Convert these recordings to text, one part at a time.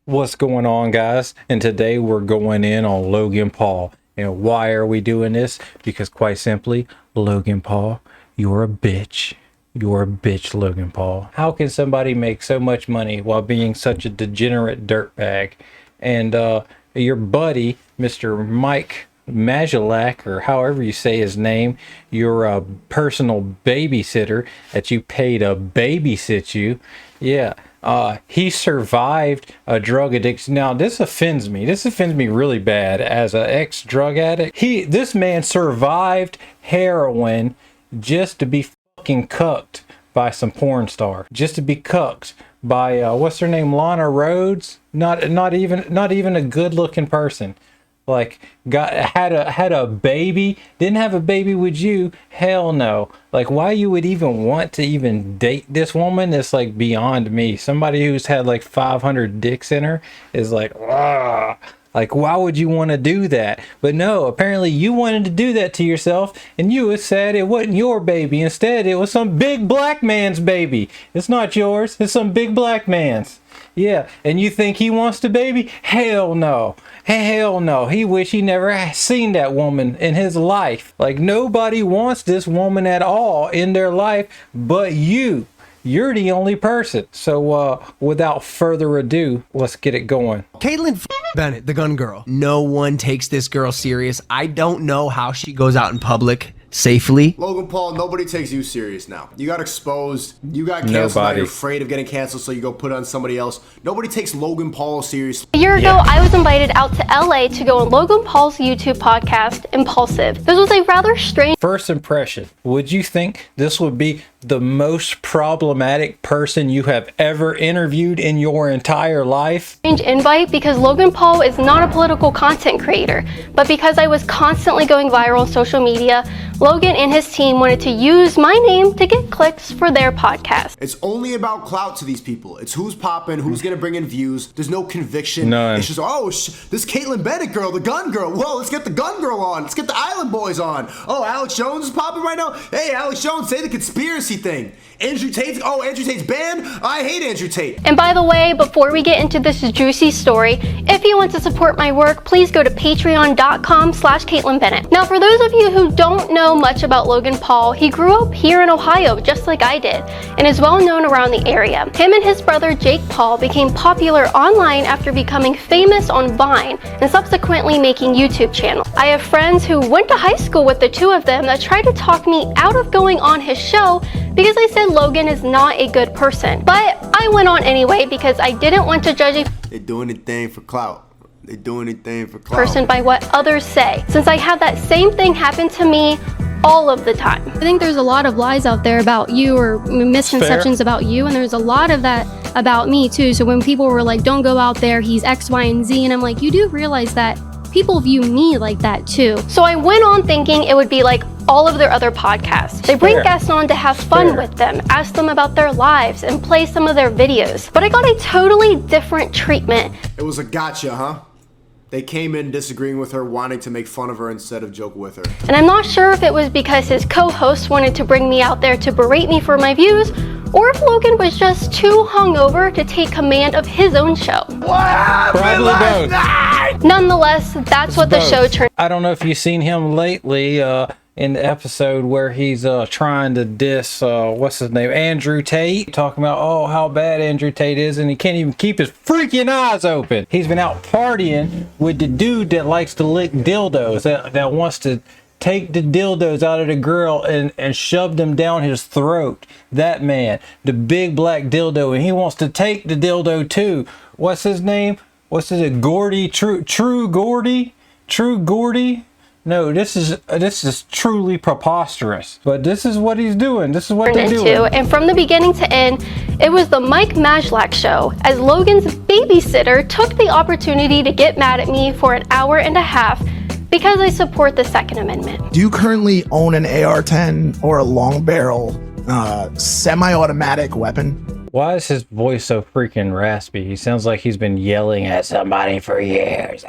What's going on, guys? And today we're going in on Logan Paul. And why are we doing this? Because quite simply, Logan Paul, you're a bitch. You're a bitch, Logan Paul. How can somebody make so much money while being such a degenerate dirtbag? And your buddy, Mr. Mike Majalac, or however you say his name, you're a personal babysitter that you pay to babysit you. Yeah. He survived a drug addiction. Now, this offends me. This offends me really bad as an ex-drug addict. This man survived heroin just to be fucking cucked by some porn star. Just to be cucked by what's her name, Lana Rhodes. Not even a good-looking person. Like, had a baby, didn't have a baby with you. Hell no. Like, why you would even want to even date this woman is like beyond me. Somebody who's had like 500 dicks in her is like, ah. Like, why would you want to do that? But no, apparently you wanted to do that to yourself, and you was sad it wasn't your baby. Instead, it was some big black man's baby. It's not yours. It's some big black man's. Yeah, and you think he wants the baby? Hell no. Hell no. He wish he never seen that woman in his life. Like, nobody wants this woman at all in their life but you. You're the only person. So without further ado, let's get it going. Kaitlin Bennet, the gun girl. No one takes this girl serious. I don't know how she goes out in public safely. Logan Paul, nobody takes you serious now. You got exposed. You got canceled. Now you're afraid of getting canceled, so you go put it on somebody else. Nobody takes Logan Paul serious. A year ago, I was invited out to LA to go on Logan Paul's YouTube podcast, Impulsive. This was a rather strange first impression. Would you think this would be the most problematic person you have ever interviewed in your entire life? Invite because Logan Paul is not a political content creator, but because I was constantly going viral on social media, Logan and his team wanted to use my name to get clicks for their podcast. It's only about clout to these people. It's who's popping, who's gonna bring in views. There's no conviction. None. It's just, this Kaitlin Bennet girl, the gun girl. Whoa, let's get the gun girl on. Let's get the Island Boys on. Oh, Alex Jones is popping right now. Hey, Alex Jones, say the conspiracy thing. Andrew Tate's banned. I hate Andrew Tate. And by the way, before we get into this juicy story, if you want to support my work, please go to patreon.com/Kaitlin Bennet. Now, for those of you who don't know much about Logan Paul, he grew up here in Ohio, just like I did, and is well known around the area. Him and his brother Jake Paul became popular online after becoming famous on Vine and subsequently making YouTube channels. I have friends who went to high school with the two of them that tried to talk me out of going on his show because I said Logan is not a good person. But I went on anyway because I didn't want to judge a They do anything for clout. They do anything for clout. person by what others say, since I had that same thing happen to me all of the time. I think there's a lot of lies out there about you or misconceptions about you, and there's a lot of that about me too. So when people were like, don't go out there, he's X, Y, and Z, and I'm like, you do realize that people view me like that too. So I went on thinking it would be like all of their other podcasts. They bring guests on to have fun with them, ask them about their lives, and play some of their videos. But I got a totally different treatment. It was a gotcha, huh? They came in disagreeing with her, wanting to make fun of her instead of joke with her. And I'm not sure if it was because his co-hosts wanted to bring me out there to berate me for my views, or if Logan was just too hungover to take command of his own show. What happened Probably last both. night? Nonetheless, that's what the show turned. I don't know if you've seen him lately in the episode where he's trying to diss, what's his name, Andrew Tate, talking about, oh, how bad Andrew Tate is, and he can't even keep his freaking eyes open. He's been out partying with the dude that likes to lick dildos, that wants to take the dildos out of the girl and shove them down his throat. That man, the big black dildo, and he wants to take the dildo too. What's his name? Gordy? True Gordy? No, this is truly preposterous. But this is what he's doing. This is what they're doing. And from the beginning to end, it was the Mike Majalac show, as Logan's babysitter took the opportunity to get mad at me for an hour and a half because I support the Second Amendment. Do you currently own an AR-10 or a long barrel semi-automatic weapon? Why is his voice so freaking raspy? He sounds like he's been yelling at somebody for years.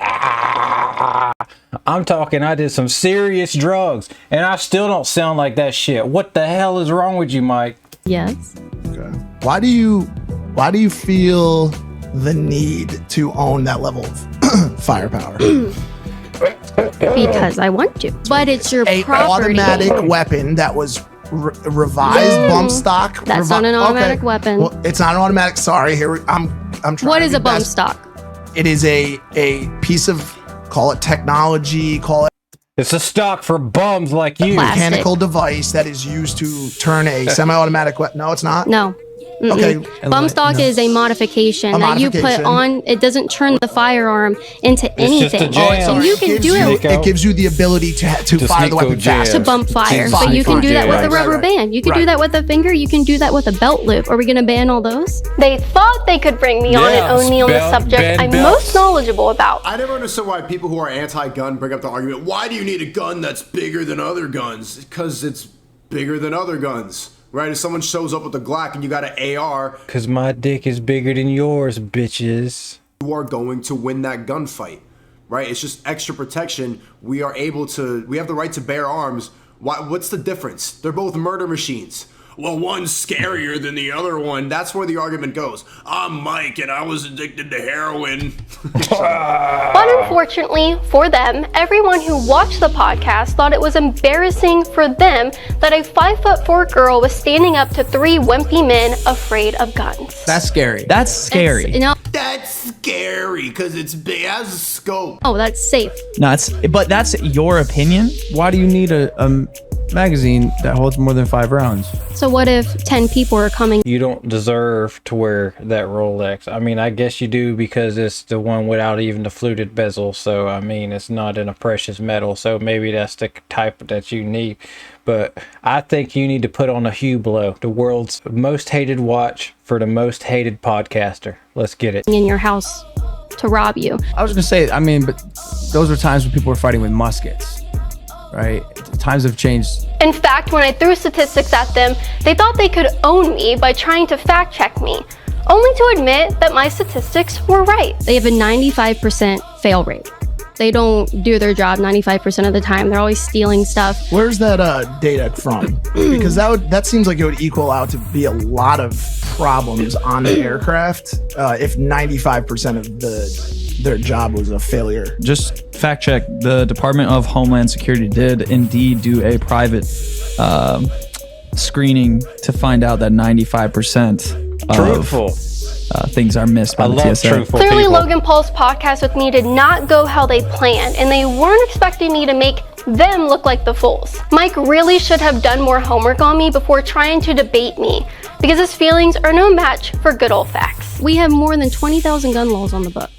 I'm talking, I did some serious drugs, and I still don't sound like that shit. What the hell is wrong with you, Mike? Yes. Okay. Why do you feel the need to own that level of firepower? Because I want to. But it's your A property. automatic weapon that was revised, bump stock. That's not an automatic weapon. Well, it's not an automatic. Sorry, I'm trying. What to is be a bump best. stock? It is a piece of, call it technology, call it It's a stock for bums like you. Plastic. mechanical device that is used to turn a semi-automatic weapon. No, it's not. No. Okay. Bump stock is a modification A that you put modification. on. It doesn't turn the firearm into just a anything. jam. And you can do it Nico. It gives you the ability to fire the Nico weapon jam. faster. to bump fire. Fire. But you can do that with Right, a rubber right. band. You can do Right. that with a finger. You can do that with a belt loop. Are we going to ban all those? They thought they could bring me on and Yeah, own me on the belt- subject band I'm belts. most knowledgeable about. I never understood why people who are anti-gun bring up the argument, why do you need a gun that's bigger than other guns? Because it's bigger than other guns, right? If someone shows up with a Glock and you got an AR, Cause my dick is bigger than yours, bitches. you are going to win that gunfight, right? It's just extra protection. We have the right to bear arms. What's the difference? They're both murder machines. Well, one's scarier than the other one. That's where the argument goes. I'm Mike and I was addicted to heroin. But unfortunately for them, everyone who watched the podcast thought it was embarrassing for them that a 5'4" girl was standing up to 3 wimpy men afraid of guns. That's scary. That's scary. That's scary because it has a scope. Oh, that's safe. No, but that's your opinion. Why do you need a magazine that holds more than 5 rounds? So what if 10 people are coming? You don't deserve to wear that Rolex. I mean, I guess you do because it's the one without even the fluted bezel. So, I mean, it's not in a precious metal. So maybe that's the type that you need. But I think you need to put on a Hublot, the world's most hated watch for the most hated podcaster. Let's get it. in your house to rob you. I was gonna say, I mean, but those were times when people were fighting with muskets, right? Times have changed. In fact, when I threw statistics at them, they thought they could own me by trying to fact check me, only to admit that my statistics were right. They have a 95% fail rate. They don't do their job 95% of the time. They're always stealing stuff. Where's that data from? Because that seems like it would equal out to be a lot of problems on the aircraft if 95% of their job was a failure. Just fact check. The Department of Homeland Security did indeed do a private screening to find out that 95% of Truthful. things are missed by I the love TSA. truthful Clearly, people. Logan Paul's podcast with me did not go how they planned, and they weren't expecting me to make them look like the fools. Mike really should have done more homework on me before trying to debate me, because his feelings are no match for good old facts. We have more than 20,000 gun laws on the book.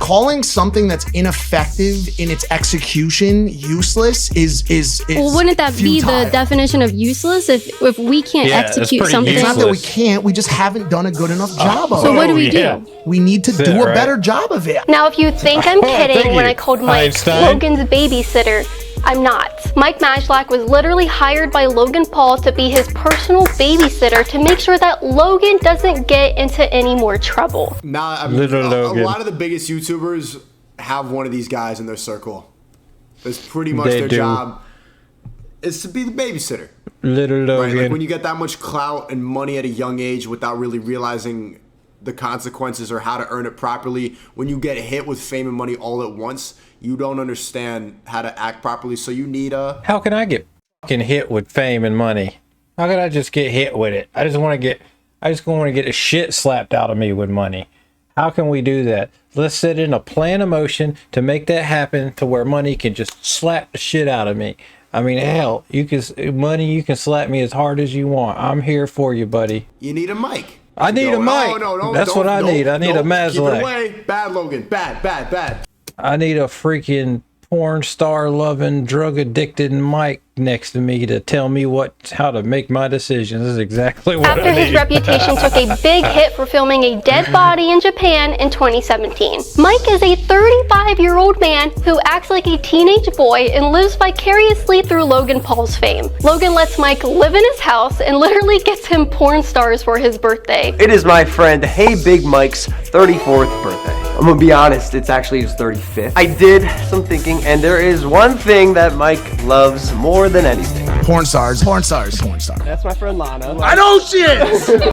Calling something that's ineffective in its execution useless is Well, wouldn't that be the futile. definition of useless if we can't Yeah, it's execute pretty something? It's not that we useless. can't. We just haven't done a good enough job of So it. what do we yeah. do? We need to That's do it, a right? better job of it. Now, if you think I'm kidding Thank when you, I called Mike Einstein. Logan's babysitter, I'm not. Mike Majlak was literally hired by Logan Paul to be his personal babysitter to make sure that Logan doesn't get into any more trouble. Nah, I mean, Little a Logan. lot of the biggest YouTubers have one of these guys in their circle. It's pretty much They their do. job is to be the babysitter. Little Right? Logan. Like when you get that much clout and money at a young age without really realizing the consequences or how to earn it properly, when you get hit with fame and money all at once, you don't understand how to act properly. So you need a... How can I get fucking hit with fame and money? How can I just get hit with it? I just want to get the shit slapped out of me with money. How can we do that? Let's set in a plan of motion to make that happen to where money can just slap the shit out of me. I mean, hell, you can slap me as hard as you want. I'm here for you, buddy. You need a mic. I need a mic. That's what I need. I need a Keep it Maslach. away. Bad, Logan. Bad. I need a freaking porn star loving, drug addicted Mike next to me to tell me how to make my decisions. This is exactly what After I his need. reputation took a big hit for filming a dead body in Japan in 2017. Mike is a 35-year-old man who acts like a teenage boy and lives vicariously through Logan Paul's fame. Logan lets Mike live in his house and literally gets him porn stars for his birthday. It is my friend Hey Big Mike's 34th birthday. I'm gonna be honest, it's actually his 35th. I did some thinking, and there is one thing that Mike loves more than anything. Porn stars. Porn stars. Porn star. That's my friend Lana. I know she is.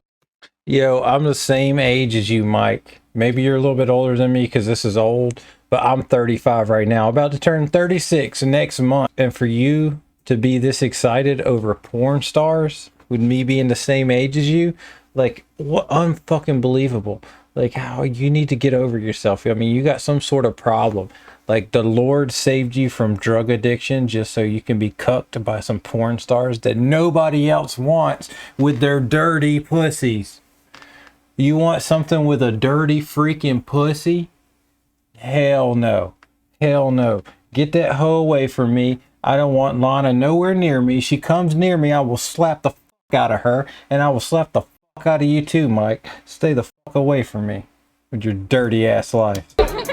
Yo, I'm the same age as you, Mike. Maybe you're a little bit older than me because this is old, but I'm 35 right now, about to turn 36 next month. And for you to be this excited over porn stars with me being the same age as you, like, what unfucking believable. Like, how you need to get over yourself. I mean, you got some sort of problem. Like, the Lord saved you from drug addiction just so you can be cucked by some porn stars that nobody else wants with their dirty pussies. You want something with a dirty freaking pussy? Hell no. Hell no. Get that hoe away from me. I don't want Lana nowhere near me. She comes near me, I will slap the fuck out of her, and I will slap the fuck out of you too, Mike. Stay the fuck away from me with your dirty ass life.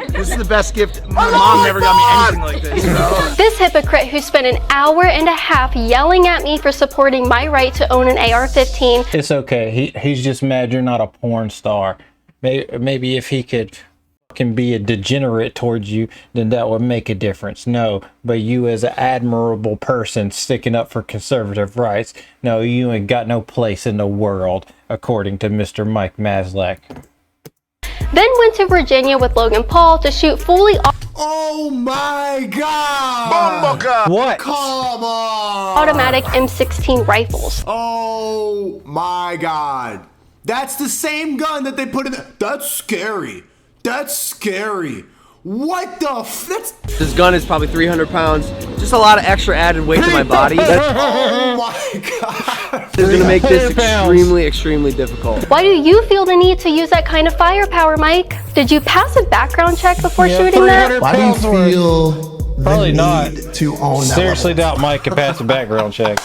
This is the best gift. My mom never got me anything like this, bro. This hypocrite who spent an hour and a half yelling at me for supporting my right to own an AR-15. It's okay. He's just mad you're not a porn star. Maybe if he could can be a degenerate towards you, then that would make a difference. No, but you as an admirable person sticking up for conservative rights, no, you ain't got no place in the world, according to Mr. Mike Maslak. Then went to Virginia with Logan Paul to shoot fully Oh my God! What? Come on! automatic M16 rifles. Oh my God! That's the same gun that they put in. That's scary. That's scary. What the that's This gun is probably 300 pounds. Just a lot of extra added weight to my body. oh my God! It's gonna make this extremely difficult. Why do you feel the need to use that kind of firepower, Mike? Did you pass a background check before shooting that? Why do you feel the Probably not. need to own that? Seriously level? doubt Mike can pass a background check.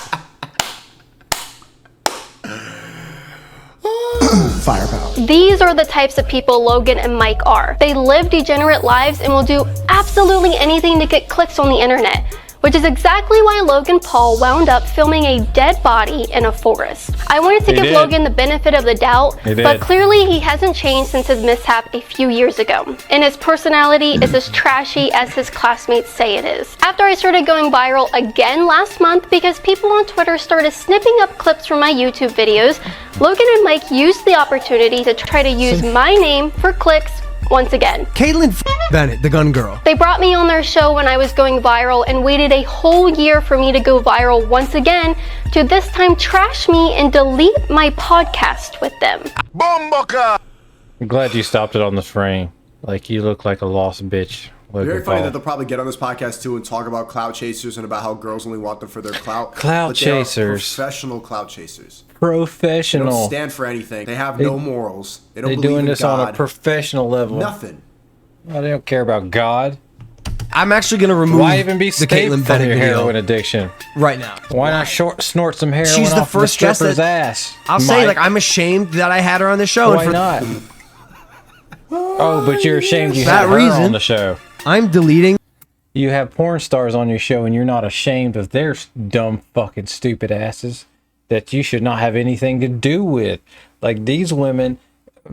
Firepower. These are the types of people Logan and Mike are. They live degenerate lives and will do absolutely anything to get clicks on the internet, which is exactly why Logan Paul wound up filming a dead body in a forest. I wanted to give Logan the benefit of the doubt, but clearly he hasn't changed since his mishap a few years ago, and his personality is as trashy as his classmates say it is. After I started going viral again last month because people on Twitter started snipping up clips from my YouTube videos, Logan and Mike used the opportunity to try to use my name for clicks once again. Kaitlin Bennet, the gun girl. They brought me on their show when I was going viral and waited a whole year for me to go viral once again to this time trash me and delete my podcast with them. I'm glad you stopped it on the frame. Like, you look like a lost bitch. Very funny that they'll probably get on this podcast too and talk about clout chasers and about how girls only want them for their clout. Clout But they are chasers. professional clout chasers. They Professional. don't stand for anything. They have no morals. They don't They're believe doing in this God. on a professional level. Nothing. Well, they don't care about God. I'm actually gonna remove Why even be the safe Kaitlin from Bennet your video heroin addiction? right now. Why not snort some heroin She's the off first the guest stripper's that- ass? I'll say, Mike? like, I'm ashamed that I had her on the show. Why not? Oh, but you're ashamed you For that had her reason. on the show. I'm deleting. You have porn stars on your show and you're not ashamed of their dumb fucking stupid asses that you should not have anything to do with. Like, these women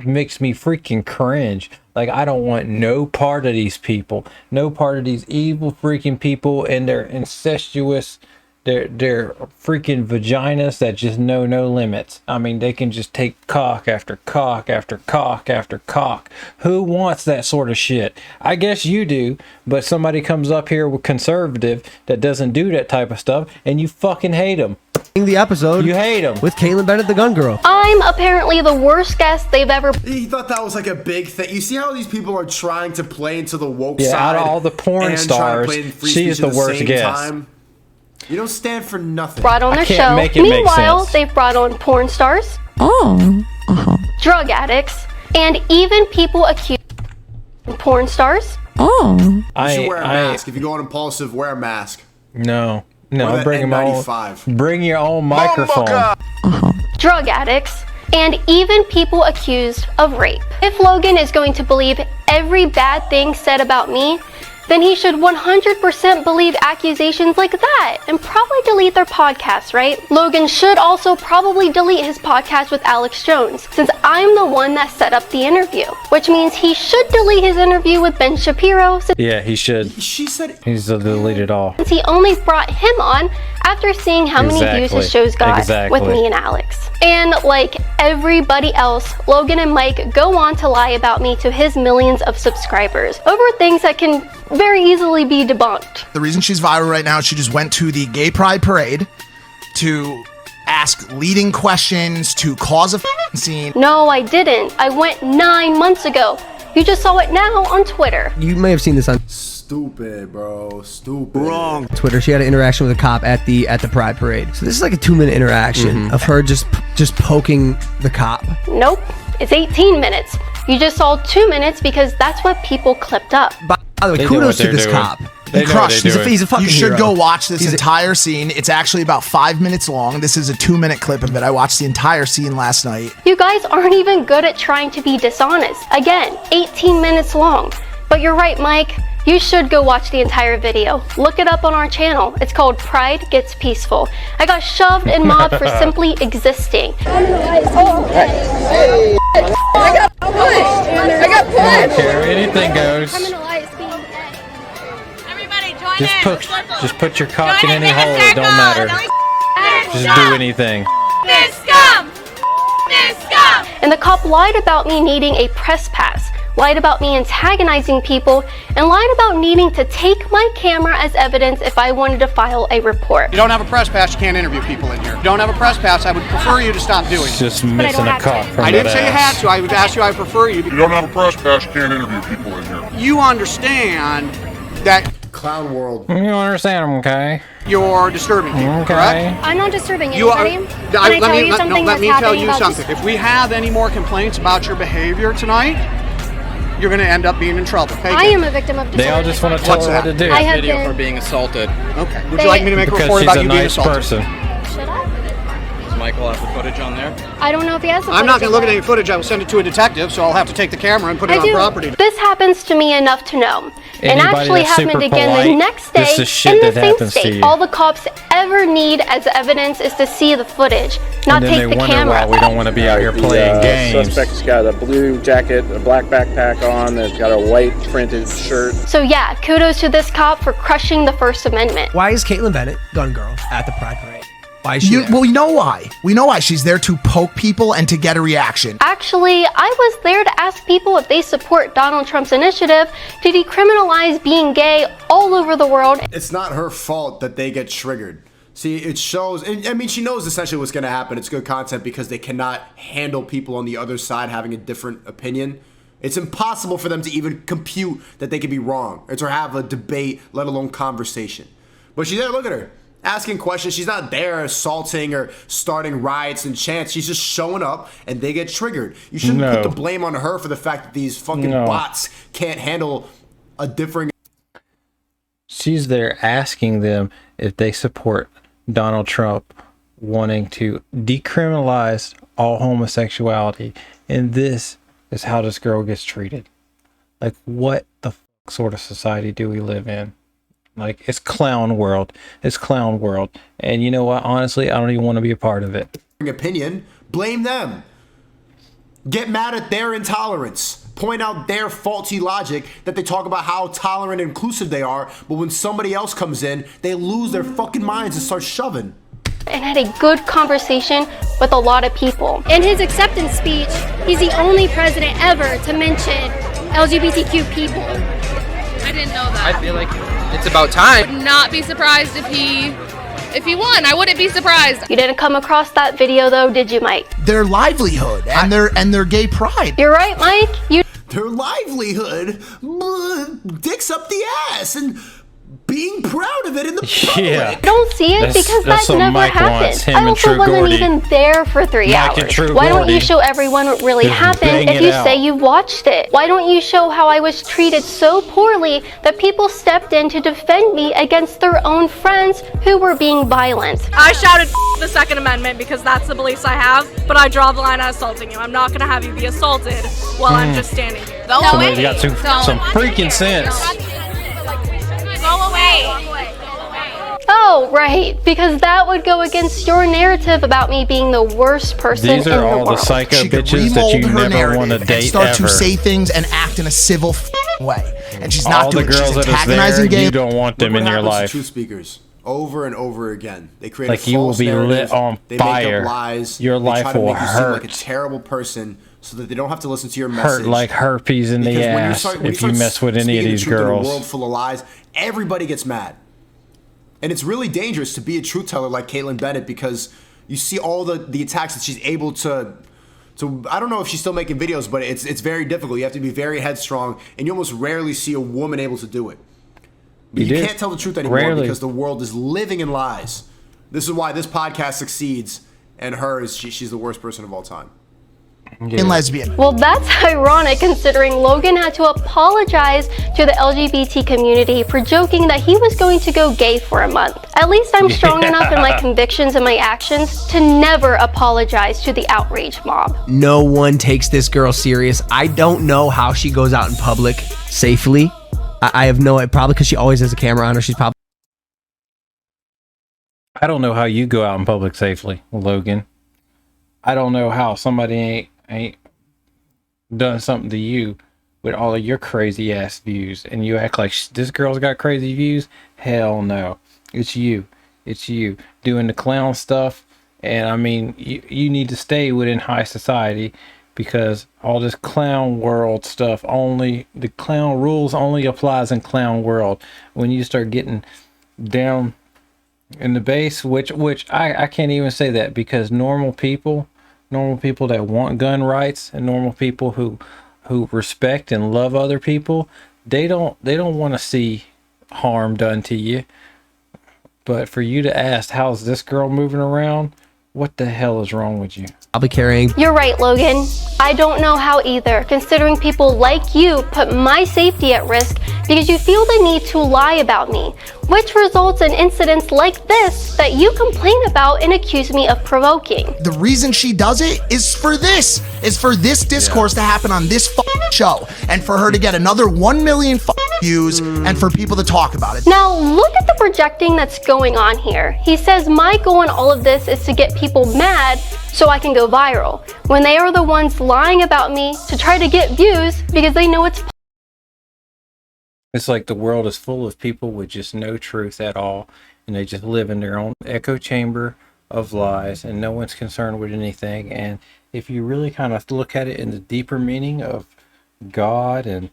makes me freaking cringe. Like, I don't want no part of these people. No part of these evil freaking people and their incestuous, their freaking vaginas that just know no limits. I mean, they can just take cock after cock after cock after cock. Who wants that sort of shit? I guess you do, but somebody comes up here with conservative that doesn't do that type of stuff, and you fucking hate them. The episode You hate them. with Kaitlin Bennet, the gun girl. I'm apparently the worst guest they've ever. He thought that was like a big thing. You see how these people are trying to play into the woke Yeah, side? out of all the porn and trying to stars, play in free she is speech at the worst same guest. time? You don't stand for nothing. Brought on their can't show. make it make Meanwhile, sense. they've brought on porn stars, drug addicts, and even people accused of porn stars. You should wear a mask. If you go on impulsive, wear a mask. No, Wear that bring them all. N95. Bring your own microphone. Drug addicts, and even people accused of rape. If Logan is going to believe every bad thing said about me, then he should 100% believe accusations like that and probably delete their podcast, right? Logan should also probably delete his podcast with Alex Jones, since I'm the one that set up the interview, which means he should delete his interview with Ben Shapiro, since Yeah, he should. She said He's to delete it all. he only brought him on after seeing how many views his shows got with me and Alex. And like everybody else, Logan and Mike go on to lie about me to his millions of subscribers over things that can very easily be debunked. The reason she's viral right now, she just went to the gay pride parade to ask leading questions, to cause a scene. No, I didn't. I went 9 months ago. You just saw it now on Twitter. You may have seen this on Stupid, bro. Stupid. Wrong. Twitter. She had an interaction with a cop at the pride parade. So this is like a 2-minute interaction of her just poking the cop. Nope. It's 18 minutes. You just saw 2 minutes because that's what people clipped up. By the way, kudos to this cop. He crushed. He's a fucking You should hero. go watch this entire scene. It's actually about 5 minutes long. This is a 2-minute clip of it. I watched the entire scene last night. You guys aren't even good at trying to be dishonest. Again, 18 minutes long. But you're right, Mike. You should go watch the entire video. Look it up on our channel. It's called Pride Gets Peaceful. I got shoved and mobbed for simply existing. I got punched. Anything goes. Everybody join Just put your cock in any hole. It don't matter. Just do anything. This scum! This scum! And the cop lied about me needing a press pass, lied about me antagonizing people, and lied about needing to take my camera as evidence if I wanted to file a report. You don't have a press pass, you can't interview people in here. You don't have a press pass, I would prefer you to stop doing it. Just missing a cock from I that didn't say you had ass. to, I would ask you, I prefer you. You don't have a press pass, you can't interview people in here. You understand that Clown world. You understand, okay? you're disturbing people, Okay. correct? I'm not disturbing You are. anybody. Can I tell you something let that's me tell happening you about something. this? If we have any more complaints about your behavior tonight, you're going to end up being in trouble. Take I it. am a victim of disorder. They all just want to tell What's her what that? to do. I have been. being assaulted. Okay. Would you like me to make a Because report she's about a you being nice assaulted? person. Should I? Does Michael have the footage on there? I don't know if he has the I'm not footage going to look at of any footage. I will send it to a detective, so I'll have to take the camera and put it I on do. property. This happens to me enough to know. And Anybody actually that's happened super again the polite, next day this is shit in the that same happens to state. you. All the cops ever need as evidence is to see the footage, not And then take they the wonder camera. why we don't want to be out here playing games. Suspect's got a blue jacket, a black backpack on, that's got a white printed shirt. So yeah, kudos to this cop for crushing the First Amendment. Why is Kaitlin Bennet, gun girl, at the pride parade? Why is she there? Well, we know why. We know why. She's there to poke people and to get a reaction. Actually, I was there to ask people if they support Donald Trump's initiative to decriminalize being gay all over the world. It's not her fault that they get triggered. See, it shows, and I mean, she knows essentially what's going to happen. It's good content because they cannot handle people on the other side having a different opinion. It's impossible for them to even compute that they could be wrong or to have a debate, let alone conversation. But she's there, look at her, asking questions. She's not there assaulting or starting riots and chants. She's just showing up and they get triggered. You shouldn't put the blame on her for the fact that these fucking bots can't handle a differing. She's there asking them if they support Donald Trump wanting to decriminalize all homosexuality. And this is how this girl gets treated. Like, what the sort of society do we live in? Like, it's clown world. It's clown world. And you know what? Honestly, I don't even want to be a part of it. Opinion, blame them. Get mad at their intolerance. Point out their faulty logic that they talk about how tolerant and inclusive they are, but when somebody else comes in, they lose their fucking minds and start shoving. And had a good conversation with a lot of people. In his acceptance speech, he's the only president ever to mention LGBTQ people. I didn't know that. I feel like it's about time. Would not be surprised if he won. I wouldn't be surprised. You didn't come across that video though, did you, Mike? Their livelihood and their gay pride. You're right, Mike. Their livelihood, dicks up the ass and being proud of it in the public. Yeah. I don't see it because that's that what never Mike happened. wants, him I and also True wasn't Gordy. even there for 3 Mike and hours. True Why don't Gordy. you show everyone what really Just happened bang if it you out. say you watched it? Why don't you show how I was treated so poorly that people stepped in to defend me against their own friends who were being violent? I shouted the Second Amendment because that's the beliefs I have, but I draw the line at assaulting you. I'm not going to have you be assaulted while I'm just standing here. Go Somebody's got some freaking sense. Go away. Oh, right, because that would go against your narrative about me being the worst person These in are the all world. the psycho She could bitches that you remold her never want to narrative date and start ever. to say things and act in a civil way. And she's not all doing the it. girls She's that is antagonizing there, gay. you don't want them Look in what your happens to life. Truth speakers. over and over again. They create Like a you will false be narrative. lit on They fire. make up lies. Your they life try to will make you seem like a hurt. terrible person so that they don't have to listen to your message. Hurt like herpes in the Because ass when if you mess with any of speaking the these truth in girls. a world full of lies, everybody gets mad. And it's really dangerous to be a truth teller like Kaitlin Bennet because you see all the attacks that she's able to I don't know if she's still making videos, but it's very difficult. You have to be very headstrong, and you almost rarely see a woman able to do it. But you can't tell the truth anymore because the world is living in lies. This is why this podcast succeeds, and hers, she's the worst person of all time. In lesbian. Well, that's ironic considering Logan had to apologize to the LGBT community for joking that he was going to go gay for a month. At least I'm strong enough in my convictions and my actions to never apologize to the outrage mob. No one takes this girl serious. I don't know how she goes out in public safely. I have no idea. Probably because she always has a camera on her. She's probably... I don't know how you go out in public safely, Logan. I don't know how somebody ain't done something to you with all of your crazy ass views and you act like this girl's got crazy views. Hell no. It's you doing the clown stuff. And I mean, you need to stay within high society because all this clown world stuff the clown rules only applies in clown world. When you start getting down in the base, which I can't even say that because normal people that want gun rights and normal people who respect and love other people, they don't want to see harm done to you. But for you to ask, how's this girl moving around? What the hell is wrong with you? I'll be carrying. You're right, Logan. I don't know how either, considering people like you put my safety at risk because you feel the need to lie about me, which results in incidents like this that you complain about and accuse me of provoking. The reason she does it is for this discourse to happen on this show and for her to get another 1 million views and for people to talk about it. Now look at the projecting that's going on here. He says my goal in all of this is to get people mad so I can go viral, when they are the ones lying about me to try to get views because they know it's like the world is full of people with just no truth at all, and they just live in their own echo chamber of lies, and no one's concerned with anything. And if you really kind of look at it in the deeper meaning of God and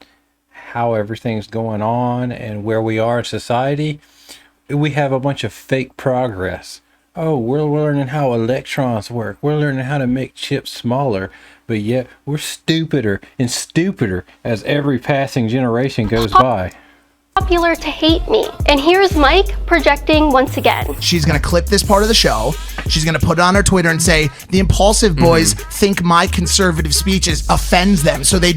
how everything's going on and where we are in society, we have a bunch of fake progress. Oh, we're learning how electrons work. We're learning how to make chips smaller, but yet we're stupider and stupider as every passing generation goes by. popular to hate me. And here's Mike projecting once again. She's gonna clip this part of the show. She's gonna put it on her Twitter and say, the impulsive boys think my conservative speeches offends them. So they,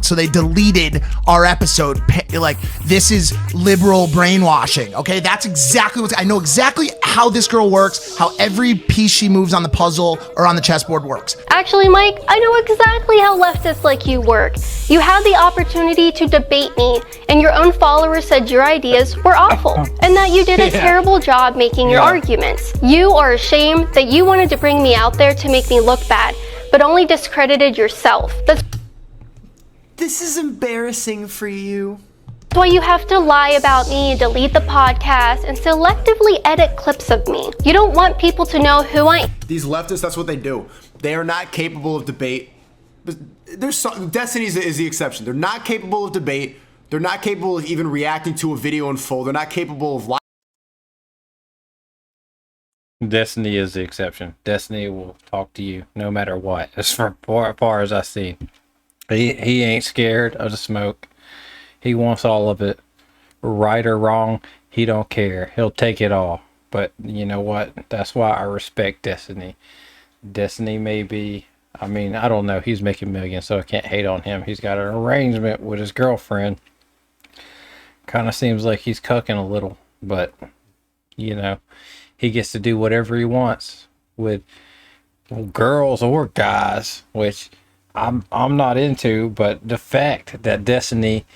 so they deleted our episode. Like, this is liberal brainwashing, okay? That's exactly I know exactly how this girl works, how every piece she moves on the puzzle or on the chessboard works. Actually, Mike, I know exactly how leftists like you work. You had the opportunity to debate me, and your own followers said your ideas were awful, and that you did a terrible job making your arguments. You are ashamed that you wanted to bring me out there to make me look bad, but only discredited yourself. This is embarrassing for you. That's why you have to lie about me, delete the podcast, and selectively edit clips of me. You don't want people to know who I am. These leftists, that's what they do. They are not capable of debate. Destiny is the exception. They're not capable of debate. They're not capable of even reacting to a video in full. They're not capable of lying. Destiny is the exception. Destiny will talk to you no matter what. As far as I see, he ain't scared of the smoke. He wants all of it, right or wrong. He don't care. He'll take it all. But you know what? That's why I respect Destiny. Destiny may be, I mean, I don't know. He's making millions, so I can't hate on him. He's got an arrangement with his girlfriend. Kind of seems like he's cucking a little, but you know, he gets to do whatever he wants with girls or guys, which I'm not into. But the fact that Destiny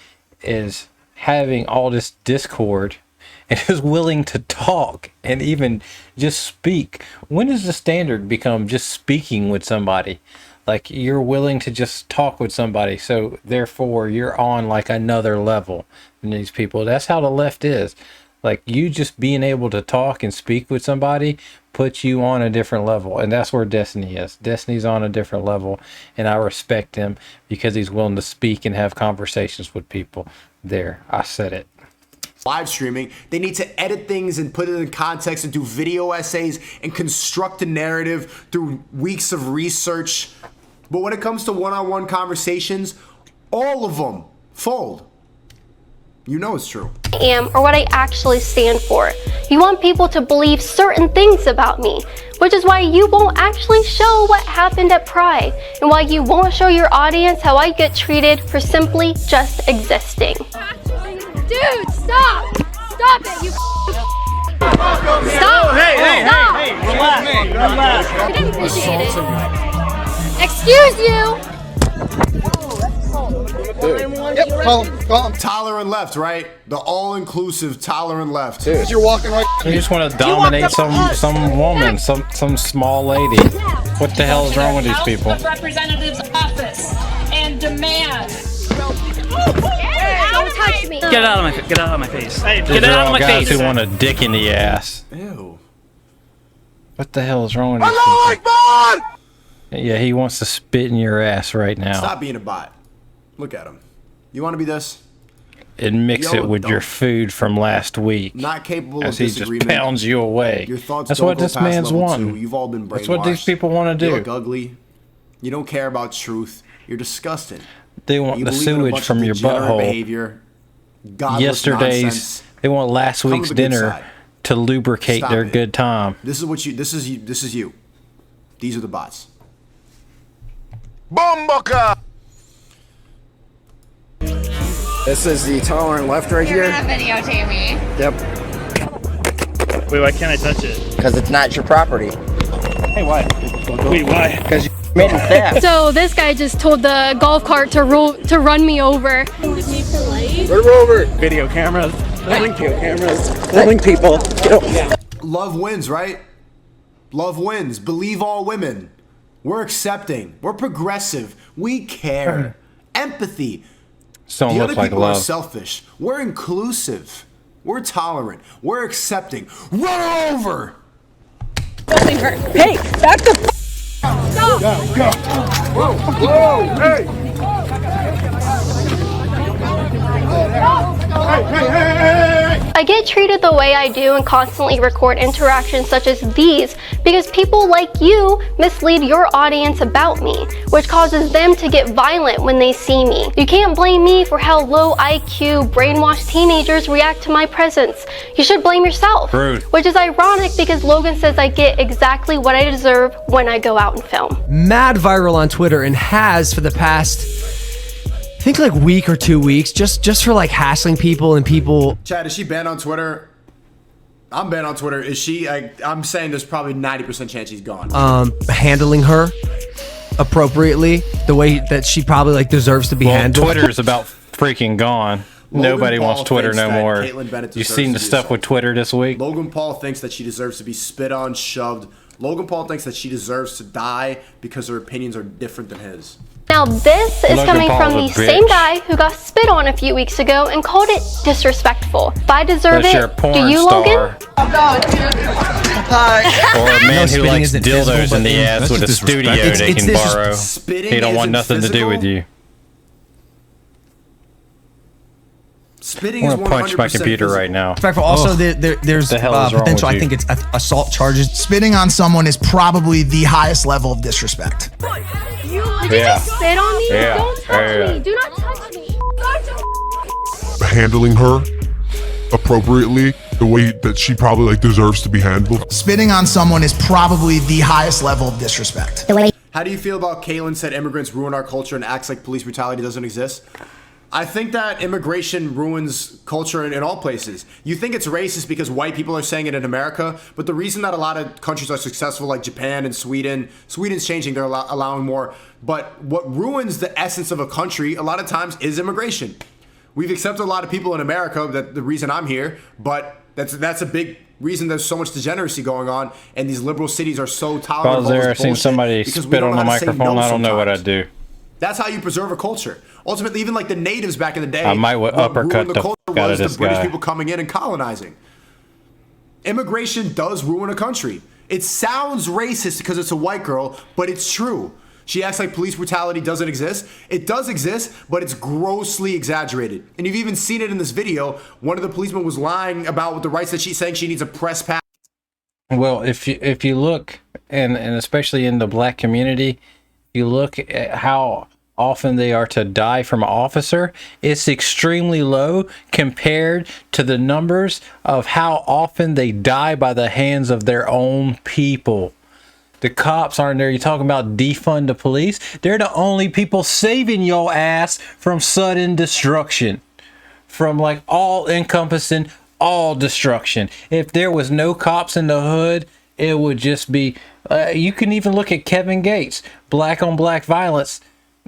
is having all this discord and is willing to talk and even just speak. When does the standard become just speaking with somebody? Like, you're willing to just talk with somebody, so therefore you're on like another level than these people. That's how the left is. Like, you just being able to talk and speak with somebody puts you on a different level. And that's where Destiny is. Destiny's on a different level. And I respect him because he's willing to speak and have conversations with people. There, I said it. Live streaming, they need to edit things and put it in context and do video essays and construct a narrative through weeks of research. But when it comes to one-on-one conversations, all of them fold. You know it's true. I am, or what I actually stand for. You want people to believe certain things about me, which is why you won't actually show what happened at Pride, and why you won't show your audience how I get treated for simply just existing. Dude, stop! Stop it, you Stop! Hey, Stop! relax. I didn't appreciate it. Excuse you! Yep, call him. Tolerant left, right? The all-inclusive tolerant left. Dude, you're walking right. You just want to dominate some woman, some small lady. What the hell is wrong with these people? Representative's office and demand. Don't touch me. Get out of my face. Hey, These get are out of all my guys face. who want a dick in the ass. Ew. What the hell is wrong with these people? Yeah, he wants to spit in your ass right now. Stop being a bot. Look at him. You want to be this? And mix Yo, it with your don't. food from last week. Not capable as of he just disagreement. pounds you away. Your thoughts That's don't what go this past man's level wanting. 2. You've all been brainwashed. That's what these people want to You do. look ugly. You don't care about truth. You're disgusting. They want You the believe in a sewage bunch from of your degenerate butthole. behavior, godless Yesterday's. nonsense. They want last Come week's to the good dinner side. to lubricate Stop their it. good time. This is what you. This is you. This is you. These are the bots. Bomboka! This is the tolerant left right here. Videotape me. Yep. Wait, why can't I touch it? Because it's not your property. Hey, why? Wait, why? Because you made it theft. So this guy just told the golf cart to run me over. Put him over. Video cameras. Video cameras. Killing people. Love wins, right? Love wins. Believe all women. We're accepting. We're progressive. We care. Empathy. Don't The look other like people are love. selfish. We're inclusive. We're tolerant. We're accepting. Run her over. Hey, back the Whoa, whoa, hey. I get treated the way I do and constantly record interactions such as these because people like you mislead your audience about me, which causes them to get violent when they see me. You can't blame me for how low IQ, brainwashed teenagers react to my presence. You should blame yourself. Rude. Which is ironic because Logan says I get exactly what I deserve when I go out and film. Mad viral on Twitter and has for the past, I think like week or 2 weeks, just for like hassling people and people. Chad, is she banned on Twitter? I'm banned on Twitter. Is she? I'm saying there's probably 90% chance she's gone. Handling her appropriately, the way that she probably like deserves to be handled. Twitter's about freaking gone. Logan Nobody Paul wants Twitter thinks no that more. Kaitlin Bennet You deserves seen to the be stuff with Twitter this week? Logan Paul thinks that she deserves to be spit on, shoved. Logan Paul thinks that she deserves to die because her opinions are different than his. Now this is Logan coming Paul's from a the same bitch. guy who got spit on a few weeks ago and called it disrespectful. If I deserve Unless you're a it, porn do you, star. Logan? Or a man who spitting likes isn't physical, dildos but in the ass that's with a just studio disrespect. they It's can disres- borrow. Spitting He don't want isn't nothing to do with physical? you. Spitting I is want to punch my 100% computer physical. right now. Respectful. Also, Ugh. there's The hell is wrong potential. with I you? think it's assault charges. Spitting on someone is probably the highest level of disrespect. Did you Yeah. just spit on me? Yeah. Don't touch Yeah. me. Do not touch me. Handling her appropriately, the way that she probably like deserves to be handled. Spitting on someone is probably the highest level of disrespect. How do you feel about Kaitlin said immigrants ruin our culture and acts like police brutality doesn't exist? I think that immigration ruins culture in all places. You think it's racist because white people are saying it in America, but the reason that a lot of countries are successful, like Japan and Sweden's changing, they're allowing more. But what ruins the essence of a country a lot of times is immigration. We've accepted a lot of people in America, that the reason I'm here, but that's a big reason there's so much degeneracy going on, and these liberal cities are so If I tolerant was of all there, I this seen bullshit somebody because we spit don't on know the how to say microphone. no I don't know what sometimes. I'd do. That's how you preserve a culture. Ultimately, even like the natives back in the day, I might what uppercut ruined the culture fuck out of was the this British guy. people coming in and colonizing. Immigration does ruin a country. It sounds racist because it's a white girl, but it's true. She acts like police brutality doesn't exist. It does exist, but it's grossly exaggerated. And you've even seen it in this video. One of the policemen was lying about the rights that she's saying she needs a press pass. Well, if you look, and especially in the black community, you look at how often they are to die from an officer, it's extremely low compared to the numbers of how often they die by the hands of their own people. The cops aren't there. You're talking about defund the police. They're the only people saving your ass from sudden destruction, from like all encompassing, all destruction. If there was no cops in the hood, it would just be, you can even look at Kevin Gates, black on black violence.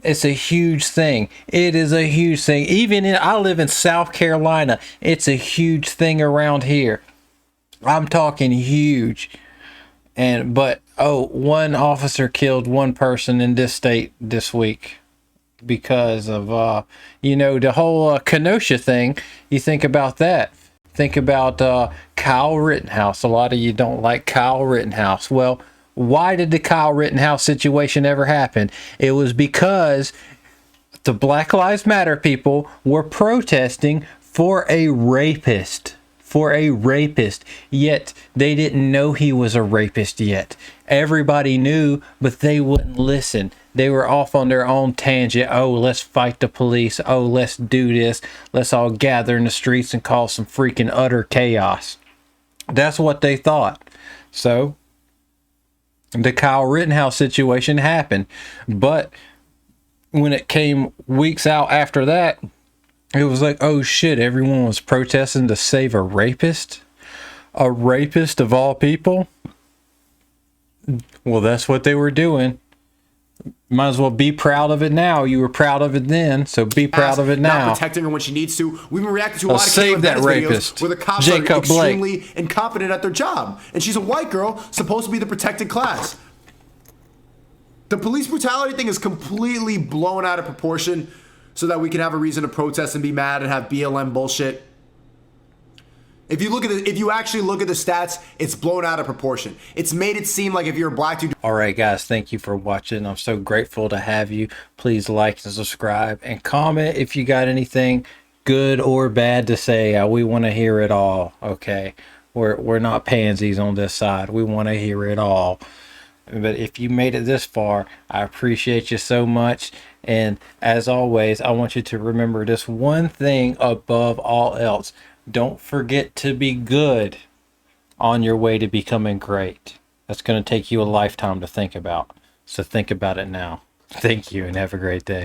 It's a huge thing. It is a huge thing. Even I live in South Carolina. It's a huge thing around here. I'm talking huge. But one officer killed one person in this state this week because of the whole Kenosha thing. You think about that. Think about Kyle Rittenhouse. A lot of you don't like Kyle Rittenhouse. Well, why did the Kyle Rittenhouse situation ever happen? It was because the Black Lives Matter people were protesting for a rapist. Yet they didn't know he was a rapist yet. Everybody knew, but they wouldn't listen. They were off on their own tangent. Oh, let's fight the police. Oh, let's do this. Let's all gather in the streets and cause some freaking utter chaos. That's what they thought. So the Kyle Rittenhouse situation happened. But when it came weeks out after that, it was like, oh shit, everyone was protesting to save a rapist? A rapist of all people? Well, that's what they were doing. Might as well be proud of it now. You were proud of it then, so be proud of it now. Not protecting her when she needs to. We've been reacting to a lot of save Kaitlin that Bennett rapist, videos where the cops Jacob are extremely incompetent at their job. And she's a white girl, supposed to be the protected class. The police brutality thing is completely blown out of proportion so that we can have a reason to protest and be mad and have BLM bullshit. If you actually look at the stats, it's blown out of proportion. It's made it seem like if you're a black dude. All right, guys, thank you for watching. I'm so grateful to have you. Please like and subscribe and comment if you got anything good or bad to say. We want to hear it all. Okay, we're not pansies on this side. We want to hear it all. But if you made it this far, I appreciate you so much. And as always, I want you to remember this one thing above all else. Don't forget to be good on your way to becoming great. That's going to take you a lifetime to think about. So think about it now. Thank you and have a great day.